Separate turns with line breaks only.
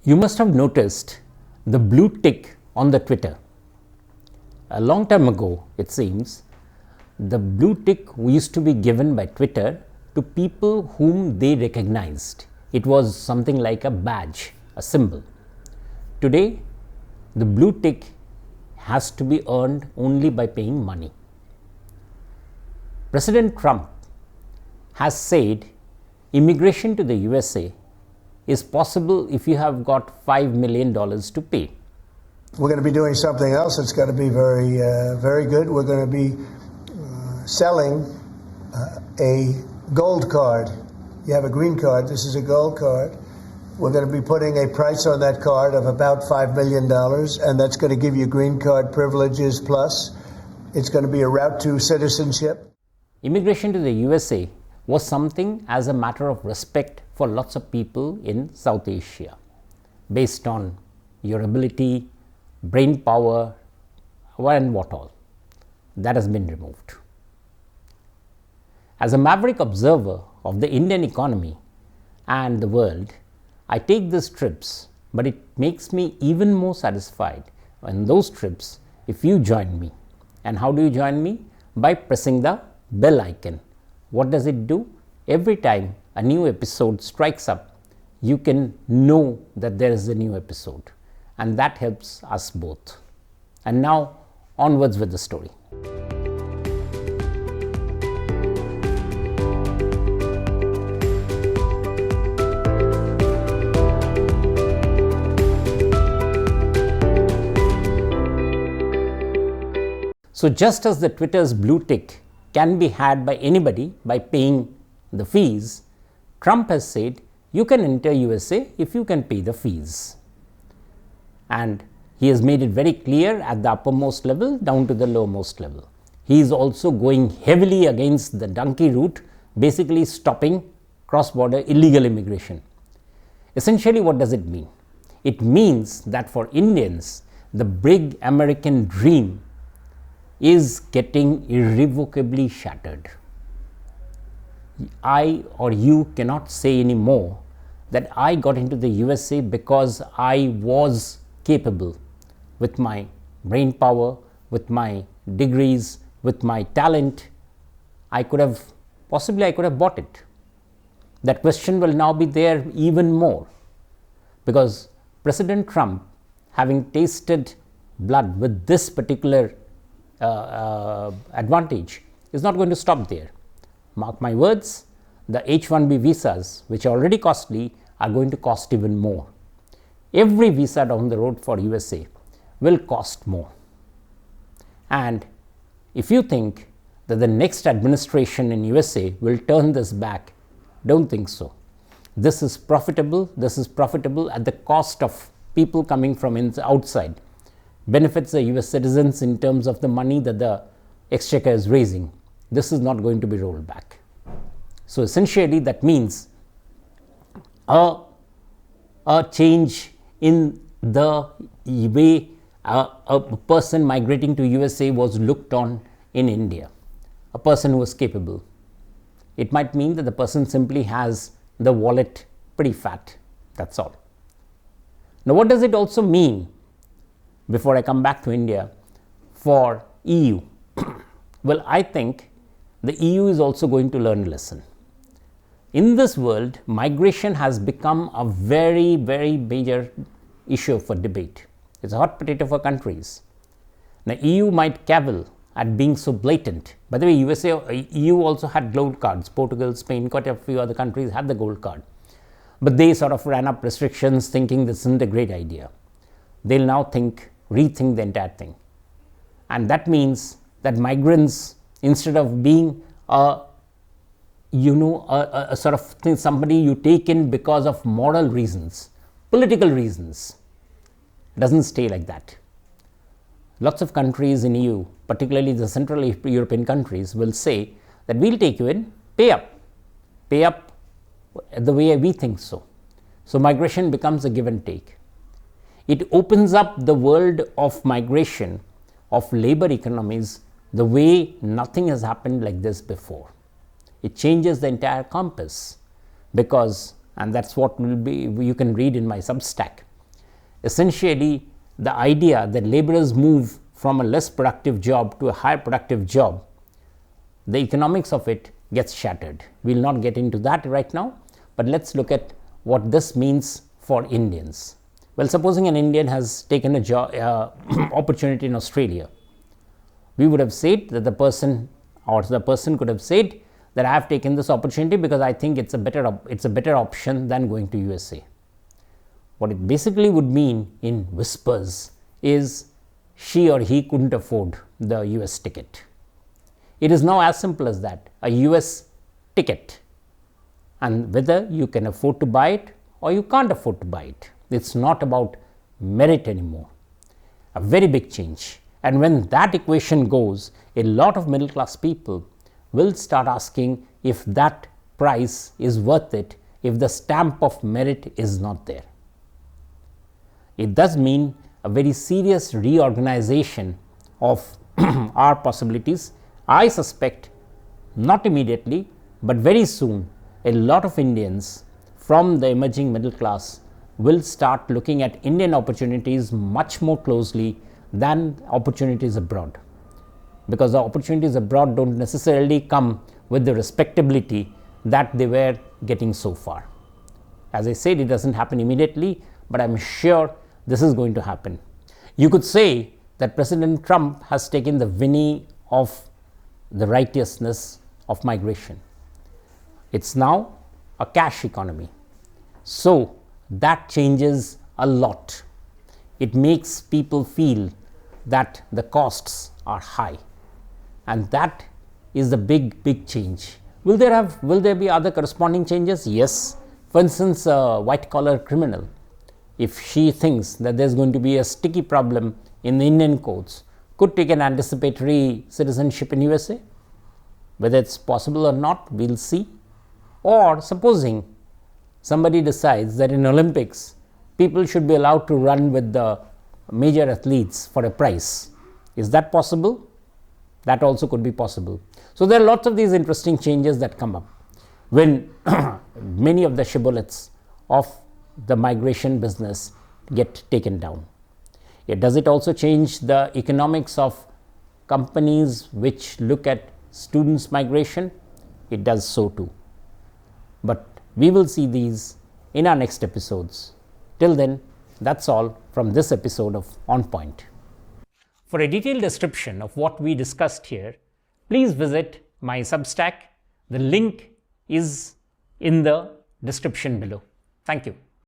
You must have noticed the blue tick on the Twitter. A long time ago, it seems, the blue tick used to be given by Twitter to people whom they recognized. It was something like a badge, a symbol. Today, the blue tick has to be earned only by paying money. President Trump has said immigration to the USA is possible if you have got $5 million to pay.
We're going to be doing something else that's going to be very good. We're going to be selling a gold card. You have a green card, this is a gold card. We're going to be putting a price on that card of about $5 million, and that's going to give you green card privileges plus. It's going to be a route to citizenship.
Immigration to the USA was something as a matter of respect for lots of people in South Asia, based on your ability, brain power, and what all. That has been removed. As a maverick observer of the Indian economy and the world, I take these trips, but it makes me even more satisfied on those trips if you join me. And how do you join me? By pressing the bell icon. What does it do? Every time a new episode strikes up, you can know that there is a new episode, and that helps us both. And now, onwards with the story. So just as the Twitter's blue tick can be had by anybody by paying the fees, Trump has said you can enter USA if you can pay the fees. And he has made it very clear at the uppermost level down to the lowermost level. He is also going heavily against the donkey route, basically stopping cross-border illegal immigration. Essentially, what does it mean? It means that for Indians, the big American dream is getting irrevocably shattered. I or you cannot say anymore that I got into the USA because I was capable with my brain power, with my degrees, with my talent. I could have bought it. That question will now be there even more, because President Trump, having tasted blood with this particular advantage, is not going to stop there. Mark my words, the H-1B visas, which are already costly, are going to cost even more. Every visa down the road for USA will cost more. And if you think that the next administration in USA will turn this back, don't think so. This is profitable at the cost of people coming from outside. Benefits the US citizens in terms of the money that the exchequer is raising. This is not going to be rolled back. So essentially that means a change in the way a person migrating to USA was looked on in India, a person who was capable. It might mean that the person simply has the wallet pretty fat, that's all. Now what does it also mean, before I come back to India, for EU? Well, I think the EU is also going to learn a lesson. In this world, migration has become a very, very major issue for debate. It's a hot potato for countries. Now, EU might cavil at being so blatant. By the way, EU also had gold cards. Portugal, Spain, quite a few other countries had the gold card. But they sort of ran up restrictions thinking this isn't a great idea. They'll now rethink the entire thing. And that means that migrants, instead of being a sort of thing, somebody you take in because of moral reasons, political reasons, doesn't stay like that. Lots of countries in EU, particularly the Central European countries, will say that we'll take you in, pay up the way we think so. So migration becomes a give and take. It opens up the world of migration, of labor economies, the way nothing has happened like this before. It changes the entire compass, because, and that's what will be, you can read in my substack, essentially the idea that laborers move from a less productive job to a higher productive job, the economics of it gets shattered. We will not get into that right now, but let's look at what this means for Indians. Well, supposing an Indian has taken a job opportunity in Australia, we would have said that the person could have said that I have taken this opportunity because I think it's a better option than going to USA. What it basically would mean in whispers is she or he couldn't afford the US ticket. It is now as simple as that, a US ticket, and whether you can afford to buy it or you can't afford to buy it. It's not about merit anymore. A very big change. And when that equation goes, a lot of middle class people will start asking if that price is worth it, if the stamp of merit is not there. It does mean a very serious reorganization of our possibilities. I suspect not immediately, but very soon, a lot of Indians from the emerging middle class will start looking at Indian opportunities much more closely than opportunities abroad, because the opportunities abroad don't necessarily come with the respectability that they were getting so far. As I said, it doesn't happen immediately, but I'm sure this is going to happen. You could say that President Trump has taken the whinny of the righteousness of migration. It's now a cash economy. So that changes a lot. It makes people feel that the costs are high, and that is the big change. Will there be other corresponding changes? Yes. For instance, a white collar criminal, if she thinks that there's going to be a sticky problem in the Indian courts, could take an anticipatory citizenship in USA. Whether it's possible or not, we'll see. Or supposing somebody decides that in Olympics, people should be allowed to run with the major athletes for a prize. Is that possible? That also could be possible. So there are lots of these interesting changes that come up when many of the shibboleths of the migration business get taken down. Does it also change the economics of companies which look at students' migration? It does so too. But we will see these in our next episodes. Till then, that's all from this episode of On Point. For a detailed description of what we discussed here, please visit my Substack. The link is in the description below. Thank you.